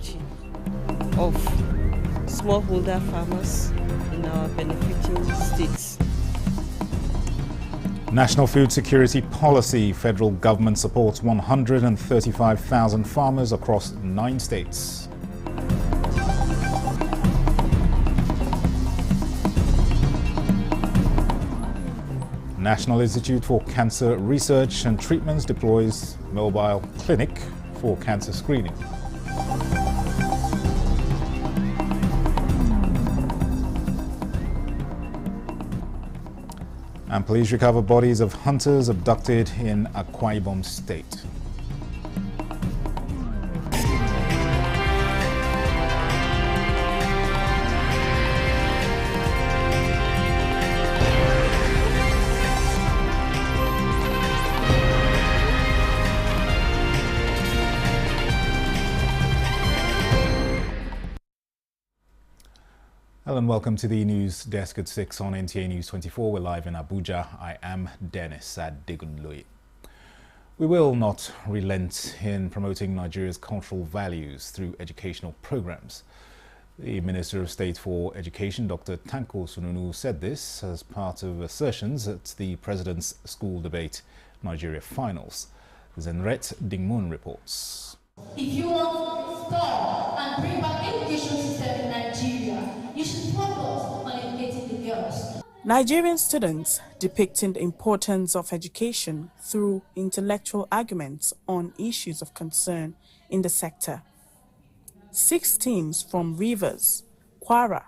security of smallholder farmers in our benefiting states. National Food Security Policy. Federal government supports 135,000 farmers across 9 states. National Institute for Cancer Research and Treatments deploys mobile clinic for cancer screening. And police recover bodies of hunters abducted in Akwa Ibom State. Hello and welcome to the news desk at 6 on Nta News24. We're live in Abuja. I am Dennis Adegunloye. We will not relent in promoting Nigeria's cultural values through educational programs. The Minister of State for Education, Dr. Tanko Sununu, said this as part of assertions at the President's School Debate Nigeria Finals. Zenret Dingmun reports. If you want to stop and bring back education system in Nigeria, you should focus on educating the girls. Nigerian students depicting the importance of education through intellectual arguments on issues of concern in the sector. 6 teams from Rivers, Kwara,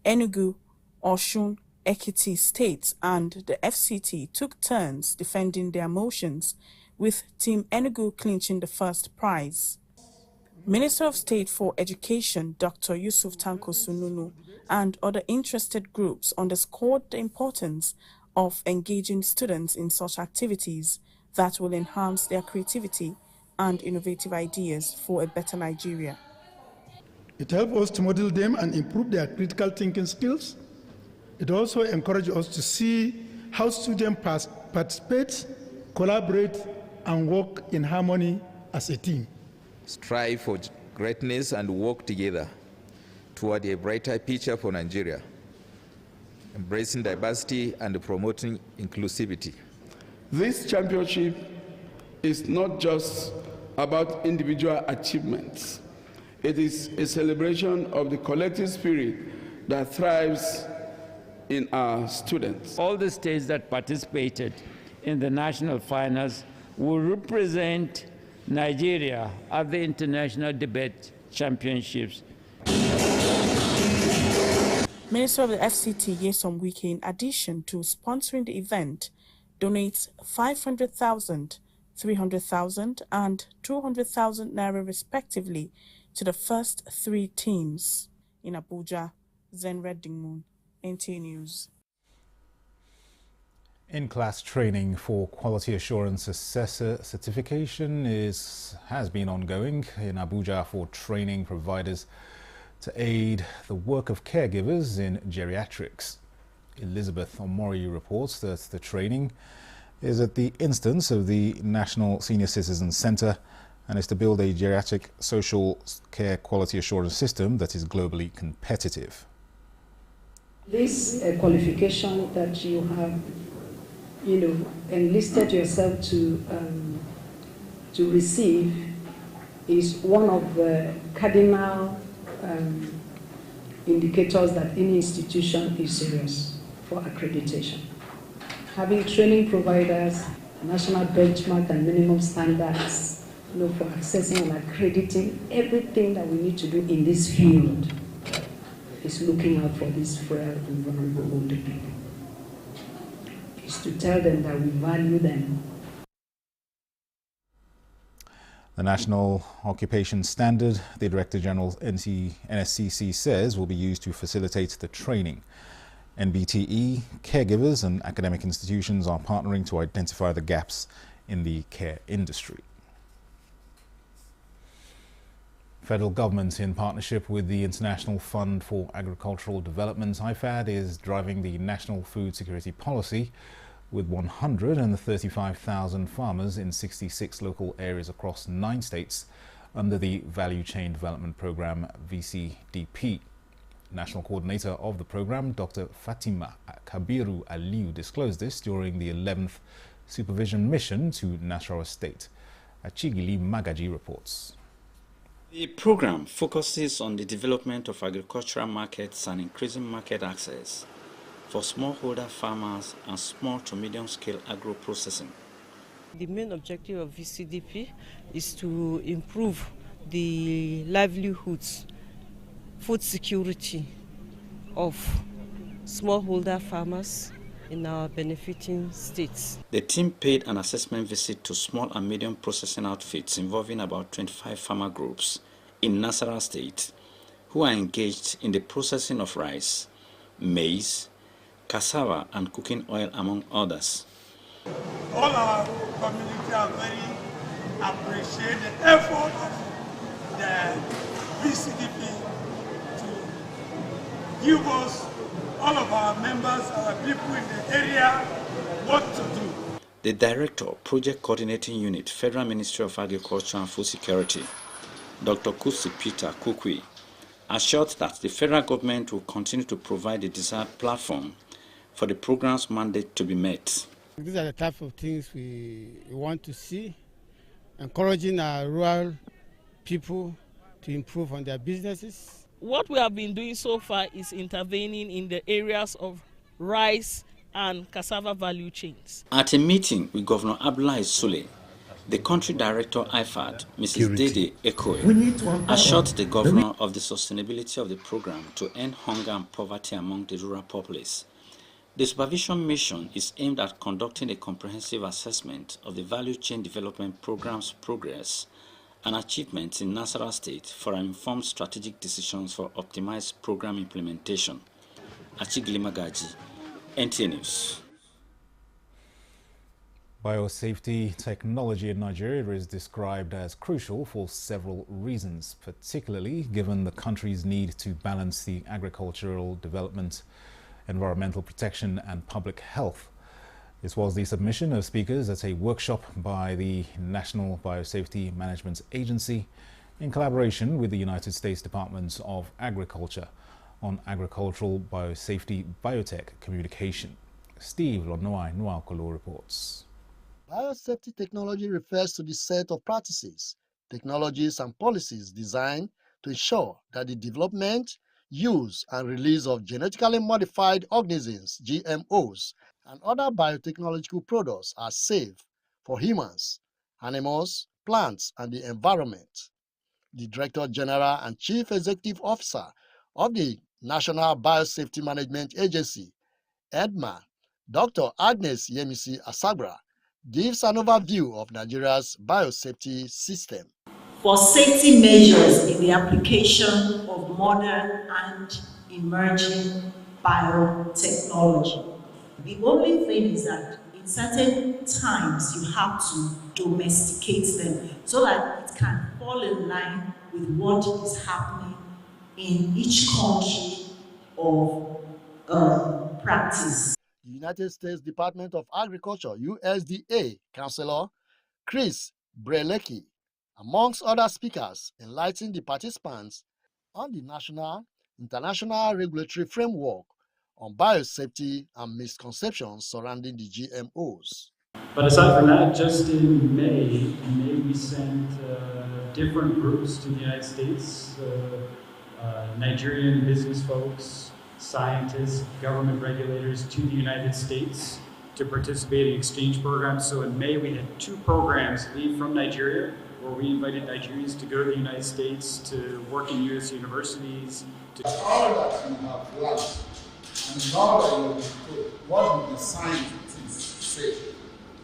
Enugu, Osun, Ekiti states and the FCT took turns defending their motions, with Team Enugu clinching the first prize. Minister of State for Education, Dr. Yusuf Tanko Sununu, and other interested groups underscored the importance of engaging students in such activities that will enhance their creativity and innovative ideas for a better Nigeria. It helps us to model them and improve their critical thinking skills. It also encourages us to see how students participate, collaborate, and work in harmony as a team. Strive for greatness and work together toward a brighter future for Nigeria, embracing diversity and promoting inclusivity. This championship is not just about individual achievements. It is a celebration of the collective spirit that thrives in our students. All the states that participated in the national finals will represent Nigeria at the International Debate Championships. Minister of the FCT Nyesom Wike, in addition to sponsoring the event, donates 500,000, 300,000 and 200,000 naira respectively to the first 3 teams. In Abuja, Zenred Dingmun, Nta News. In-class training for quality assurance assessor certification has been ongoing in Abuja for training providers to aid the work of caregivers in geriatrics. Elizabeth Omori reports that the training is at the instance of the National Senior Citizen Center and is to build a geriatric social care quality assurance system that is globally competitive. This qualification that you have enlisted yourself to receive is one of the cardinal indicators that any institution is serious for accreditation. Having training providers, national benchmark and minimum standards, for accessing and accrediting everything that we need to do in this field is looking out for these frail and vulnerable older people. To tell them that we value them. The National Occupation Standard, the Director General NSCC says, will be used to facilitate the training. NBTE, caregivers and academic institutions are partnering to identify the gaps in the care industry. Federal government, in partnership with the International Fund for Agricultural Development, IFAD, is driving the National Food Security Policy with 135,000 farmers in 66 local areas across 9 states under the Value Chain Development Program, VCDP. National coordinator of the program, Dr. Fatima Kabiru Aliu, disclosed this during the 11th supervision mission to Nasarawa State. Achigili Magaji reports. The program focuses on the development of agricultural markets and increasing market access for smallholder farmers and small to medium-scale agro-processing. The main objective of VCDP is to improve the livelihoods, food security of smallholder farmers in our benefiting states. The team paid an assessment visit to small and medium processing outfits involving about 25 farmer groups in Nasarawa State who are engaged in the processing of rice, maize, cassava and cooking oil, among others. All our community are very appreciate the effort of the VCDP to give us, all of our members, our people in the area, what to do. The Director, Project Coordinating Unit, Federal Ministry of Agriculture and Food Security, Dr. Kusi Peter Kukwi, assured that the federal government will continue to provide the desired platform for the program's mandate to be met. These are the type of things we want to see, encouraging our rural people to improve on their businesses. What we have been doing so far is intervening in the areas of rice and cassava value chains. At a meeting with Governor Abdullahi Sule, the country director IFAD, Mrs. Dede Ekoe, assured the governor of the sustainability of the program to end hunger and poverty among the rural populace. The supervision mission is aimed at conducting a comprehensive assessment of the value chain development program's progress and achievements in Nasarawa State for informed strategic decisions for optimized program implementation. Achigili Magaji, Nta News. Biosafety technology in Nigeria is described as crucial for several reasons, particularly given the country's need to balance the agricultural development, environmental protection and public health. This was the submission of speakers at a workshop by the National Biosafety Management Agency in collaboration with the United States Department of Agriculture on agricultural biosafety biotech communication. Steve Lonoai Nwakolo reports. Biosafety technology refers to the set of practices, technologies and policies designed to ensure that the development, use and release of genetically modified organisms, GMOs, and other biotechnological products are safe for humans, animals, plants, and the environment. The Director General and Chief Executive Officer of the National Biosafety Management Agency, EDMA, Dr. Agnes Yemisi Asagra, gives an overview of Nigeria's biosafety system. For safety measures in the application of modern and emerging biotechnology, the only thing is that in certain times you have to domesticate them so that it can fall in line with what is happening in each country of practice. The United States Department of Agriculture, USDA, Counselor Chris Brelecki, amongst other speakers, enlightened the participants on the national, international regulatory framework on biosafety and misconceptions surrounding the GMOs. But aside from that, just in May we sent different groups to the United States, Nigerian business folks, scientists, government regulators to the United States to participate in exchange programs. So in May we had 2 programs leave from Nigeria, where we invited Nigerians to go to the United States to work in U.S. universities. All that you have learned, and now that you have been told, what do the scientists say?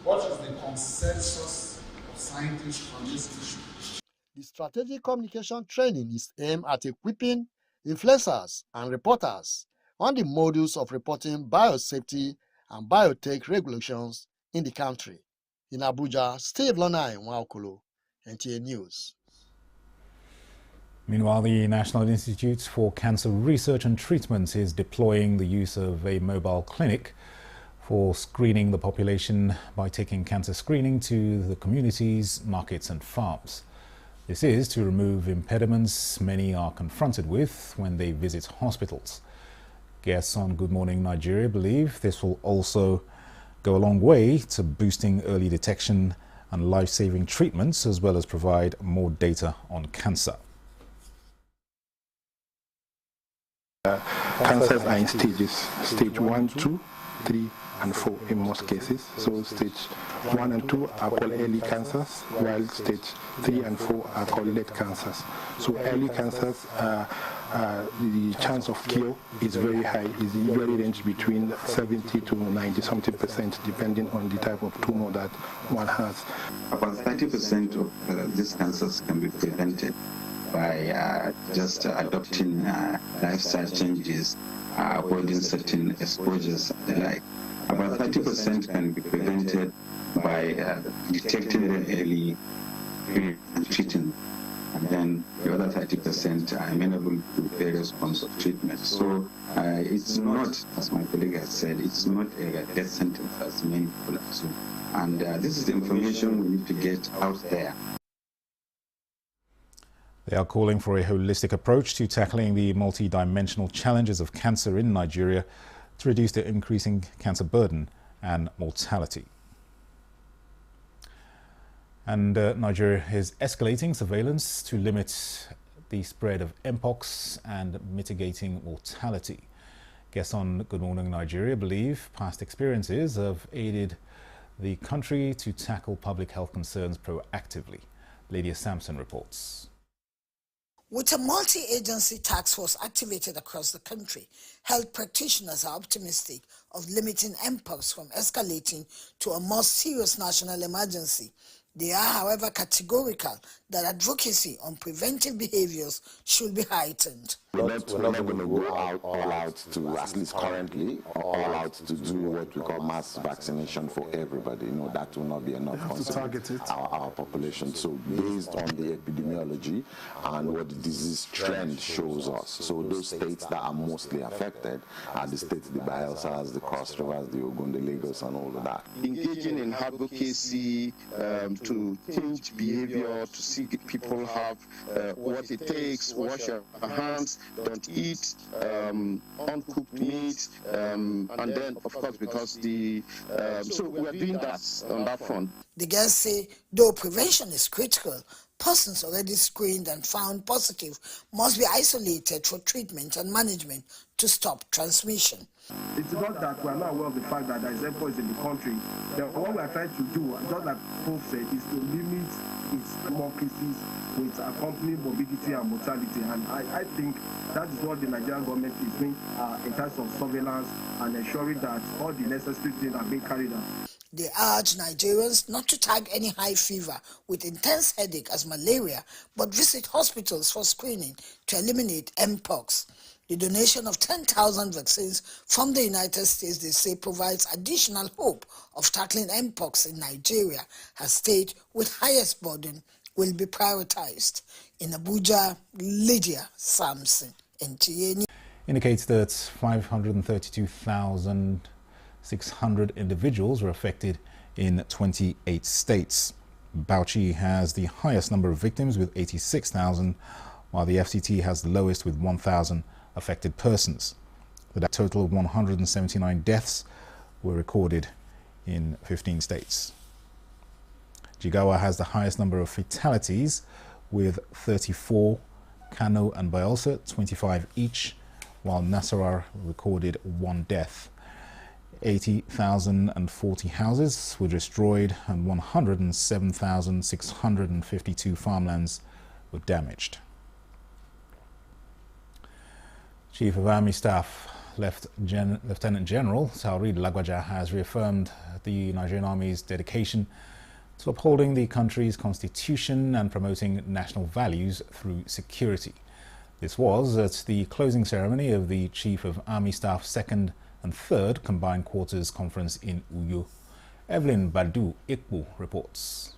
What is the consensus of scientists on this issue? The strategic communication training is aimed at equipping influencers and reporters on the models of reporting biosafety and biotech regulations in the country. In Abuja, Steve Lonai Nwaokolo, Nta News. Meanwhile, the National Institute for Cancer Research and Treatment is deploying the use of a mobile clinic for screening the population by taking cancer screening to the communities, markets and farms. This is to remove impediments many are confronted with when they visit hospitals. Guests on Good Morning Nigeria believe this will also go a long way to boosting early detection and life-saving treatments, as well as provide more data on cancer. Cancers are in stages, stage 1, 2, 3, and 4 in most cases. So stage 1 and 2 are called early cancers, while stage 3 and 4 are called late cancers. So early cancers, the chance of cure is very high. It usually ranges between 70 to 90-something%, depending on the type of tumor that one has. About 30% of these cancers can be prevented by just adopting lifestyle changes, avoiding certain exposures and the like. About 30% can be prevented by detecting them early and treating. And then the other 30% are amenable to various forms of treatment. So it's not, as my colleague has said, it's not a death sentence as many people assume. And this is the information we need to get out there. They are calling for a holistic approach to tackling the multi-dimensional challenges of cancer in Nigeria to reduce the increasing cancer burden and mortality. And Nigeria is escalating surveillance to limit the spread of Mpox and mitigating mortality. Guests on Good Morning Nigeria believe past experiences have aided the country to tackle public health concerns proactively. Lydia Sampson reports. With a multi-agency task force activated across the country, health practitioners are optimistic of limiting Mpox from escalating to a more serious national emergency. They are, however, categorical that advocacy on preventive behaviors should be heightened. We're not going to go all out to, at least currently, all out to do what we call mass vaccination for everybody. You know, that will not be enough for our population. So based on the epidemiology and what the disease trend shows us, so those states that are mostly affected are the states, the Bayelsas, the Cross Rivers, the Ogun, the Lagos, and all of that. Engaging in advocacy to change behavior, to see people have what it takes, wash your hands, don't eat uncooked meat, and then, of course, because so we are doing that on that front. The girls say, though prevention is critical, persons already screened and found positive must be isolated for treatment and management to stop transmission. It's not that we are not aware of the fact that there is Mpox in the country. What we are trying to do, just like Prof said, is to limit its more cases with accompanying morbidity and mortality. And I think that is what the Nigerian government is doing in terms of surveillance and ensuring that all the necessary things are being carried out. They urge Nigerians not to tag any high fever with intense headache as malaria, but visit hospitals for screening to eliminate Mpox. The donation of 10,000 vaccines from the United States, they say, provides additional hope of tackling Mpox in Nigeria, as state with highest burden will be prioritized. In Abuja, Lydia Sampson, Nta News. Indicates that 532,600 individuals were affected in 28 states. Bauchi has the highest number of victims with 86,000, while the FCT has the lowest with 1,000 affected persons. The total of 179 deaths were recorded in 15 states. Jigawa has the highest number of fatalities with 34, Kano and Bayelsa 25 each, while Nasarawa recorded 1 death. 80,040 houses were destroyed and 107,652 farmlands were damaged. Chief of Army Staff Lieutenant General Taurid Lagwaja has reaffirmed the Nigerian Army's dedication to upholding the country's constitution and promoting national values through security. This was at the closing ceremony of the Chief of Army Staff 2nd and 3rd Combined Quarters Conference in Uyo. Evelyn Badu Ikbu reports.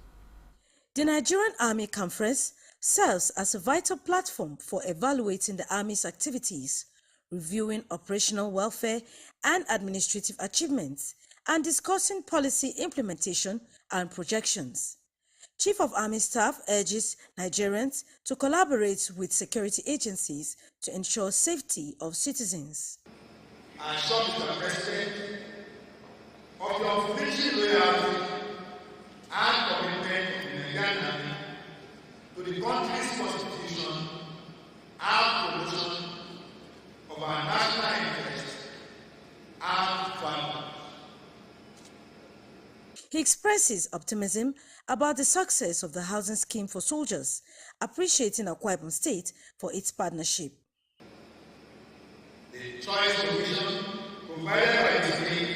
The Nigerian Army Conference serves as a vital platform for evaluating the Army's activities, reviewing operational welfare and administrative achievements, and discussing policy implementation and projections. Chief of Army Staff urges Nigerians to collaborate with security agencies to ensure safety of citizens. I assure Mr. President of the unflinching loyalty and commitment of the Nigerian Army to the country's constitution and promotion of our national interests and values. He expresses optimism about the success of the housing scheme for soldiers, appreciating Akwa Ibom State for its partnership. The choice provision provided by the state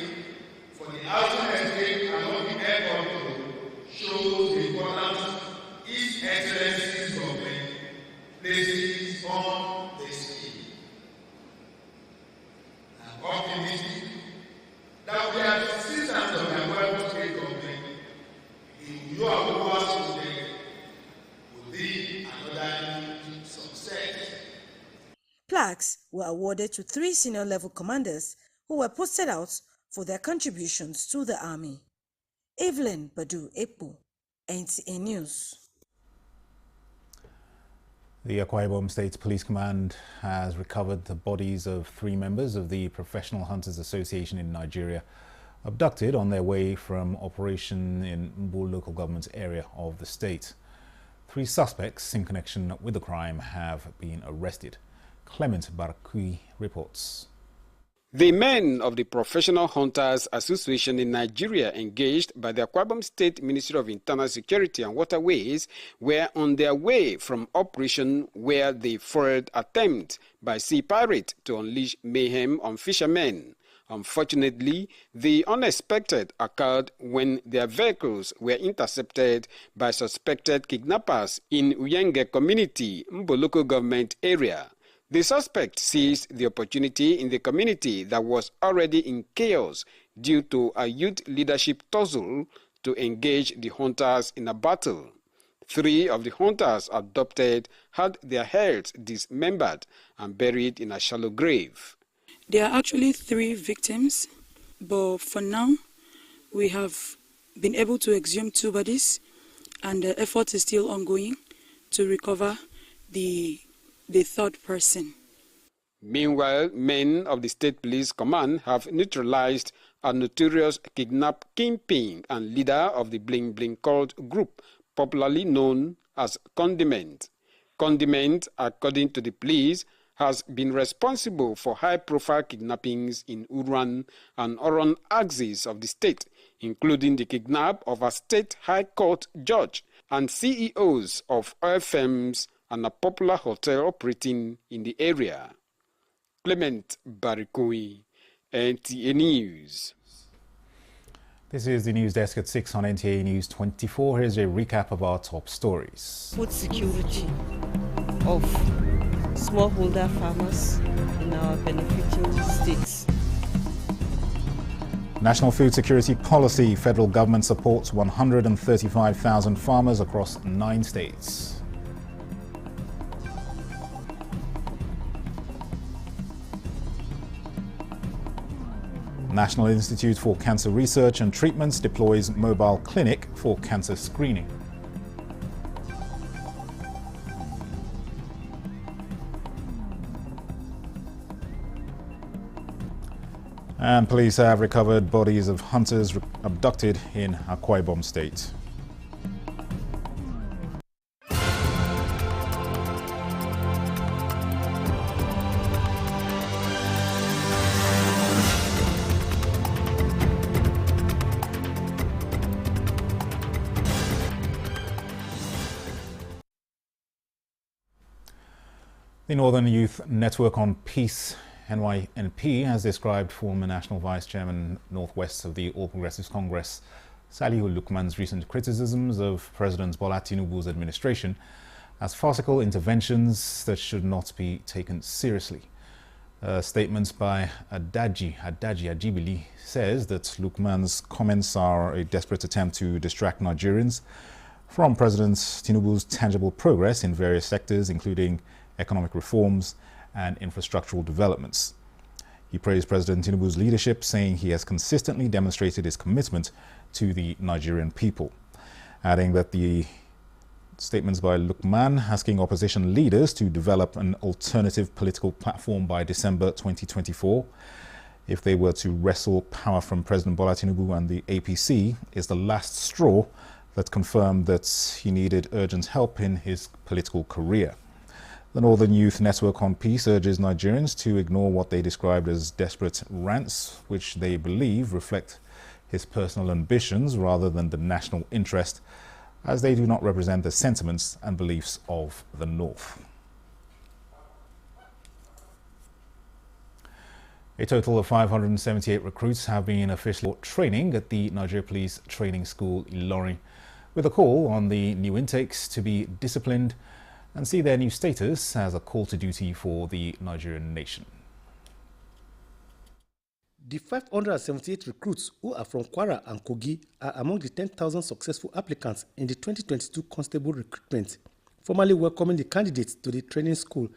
for the housing estate along the airport road shows the importance His Excellency's government places on the scheme. I'm optimistic that we are citizens of the Akwa Ibom State government. The Uyo project will be another success. Plaques were awarded to 3 senior-level commanders who were posted out for their contributions to the army. Evelyn Badu Epo, Nta News. The Akwa Ibom State Police Command has recovered the bodies of 3 members of the Professional Hunters Association in Nigeria, abducted on their way from operation in Mbo local government area of the state. 3 suspects in connection with the crime have been arrested. Clement Barakui reports. The men of the Professional Hunters Association in Nigeria, engaged by the Akwa Ibom State Ministry of Internal Security and Waterways, were on their way from operation where they foiled attempt by sea pirates to unleash mayhem on fishermen. Unfortunately, the unexpected occurred when their vehicles were intercepted by suspected kidnappers in Uyenge community, Mbo local government area. The suspect seized the opportunity in the community that was already in chaos due to a youth leadership tussle to engage the hunters in a battle. 3 of the hunters abducted had their heads dismembered and buried in a shallow grave. There are actually 3 victims, but for now, we have been able to exhume 2 bodies, and the effort is still ongoing to recover the 3rd person. Meanwhile, men of the State Police Command have neutralized a notorious kidnap kingpin and leader of the Bling Bling cult group, popularly known as Condiment. Condiment, according to the police, has been responsible for high-profile kidnappings in Uran and Oron axis of the state, including the kidnap of a state high court judge and CEOs of oil firms and a popular hotel operating in the area. Clement Barikui, Nta News. This is the news desk at 6 on Nta News 24. Here's a recap of our top stories. Food security of smallholder farmers in our benefiting states. National Food Security Policy. Federal government supports 135,000 farmers across 9 states. National Institute for Cancer Research and Treatments deploys mobile clinic for cancer screening. And police have recovered bodies of hunters abducted in Akwa Ibom State. The Northern Youth Network on Peace, NYNP, has described former National Vice Chairman Northwest of the All Progressives Congress, Salihu Lukman's recent criticisms of President Bola Tinubu's administration as farcical interventions that should not be taken seriously. A statement by Adaji Ajibili says that Lukman's comments are a desperate attempt to distract Nigerians from President Tinubu's tangible progress in various sectors, including economic reforms and infrastructural developments. He praised President Tinubu's leadership, saying he has consistently demonstrated his commitment to the Nigerian people. adding that the statements by Lukman asking opposition leaders to develop an alternative political platform by December 2024 if they were to wrestle power from President Bola Tinubu and the APC is the last straw that confirmed that he needed urgent help in his political career. The Northern Youth Network on Peace urges Nigerians to ignore what they described as desperate rants, which they believe reflect his personal ambitions rather than the national interest, as they do not represent the sentiments and beliefs of the North. A total of 578 recruits have been officially training at the Nigeria Police Training School Ilorin, with a call on the new intakes to be disciplined and see their new status as a call to duty for the Nigerian nation. The 578 recruits who are from Kwara and Kogi are among the 10,000 successful applicants in the 2022 constable recruitment. Formally welcoming the candidates to the training school,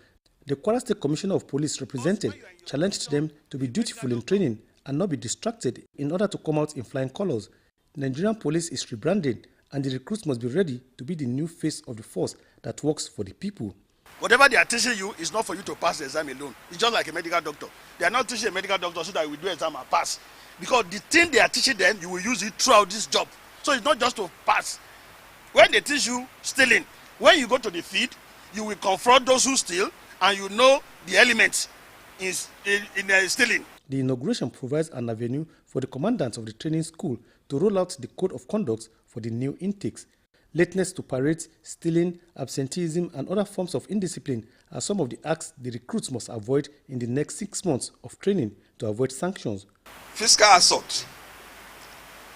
the Kwara State Commissioner of Police represented challenged them to be dutiful in training and not be distracted in order to come out in flying colors. Nigerian police is rebranding, and the recruits must be ready to be the new face of the force that works for the people. Whatever they are teaching you is not for you to pass the exam alone. It's just like a medical doctor. They are not teaching a medical doctor so that you will do exam and pass. Because the thing they are teaching them, you will use it throughout this job. So it's not just to pass. When they teach you stealing, when you go to the field, you will confront those who steal, and you know the elements in stealing. The inauguration provides an avenue for the commandants of the training school to roll out the code of conduct for the new intakes. Lateness to parades, stealing, absenteeism, and other forms of indiscipline are some of the acts the recruits must avoid in the next 6 months of training to avoid sanctions. Physical assault,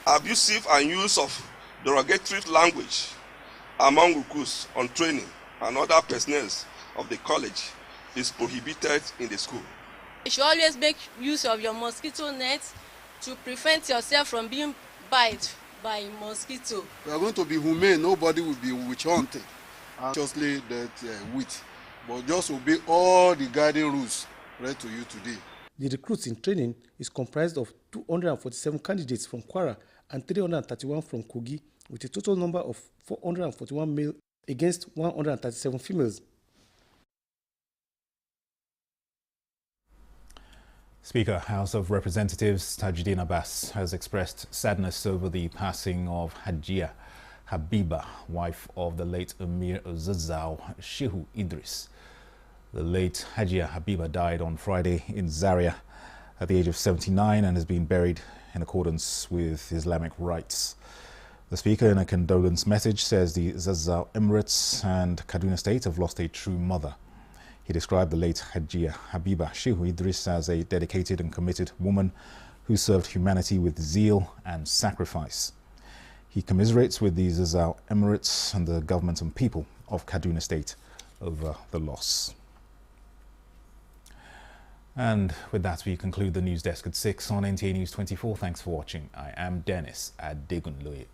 abusive and use of derogatory language among recruits on training and other personnel of the college is prohibited in the school. You should always make use of your mosquito net to prevent yourself from being bitten by mosquito. We are going to be humane. Nobody will be witch hunting anxiously that witch, but just obey all the guiding rules read to you today. The recruits in training is comprised of 247 candidates from Kwara and 331 from Kogi, with a total number of 441 male against 137 females. Speaker, House of Representatives Tajuddin Abbas has expressed sadness over the passing of Hajia Habiba, wife of the late Emir Zazzau Shehu Idris. The late Hajia Habiba died on Friday in Zaria at the age of 79 and has been buried in accordance with Islamic rites. The Speaker, in a condolence message, says the Zazzau Emirates and Kaduna State have lost a true mother. He described the late Hajia Habiba Shehu Idris as a dedicated and committed woman who served humanity with zeal and sacrifice. He commiserates with the Zazzau Emirates and the government and people of Kaduna State over the loss. And with that, we conclude the news desk at 6 on Nta News 24. Thanks for watching. I am Dennis Adegunloye.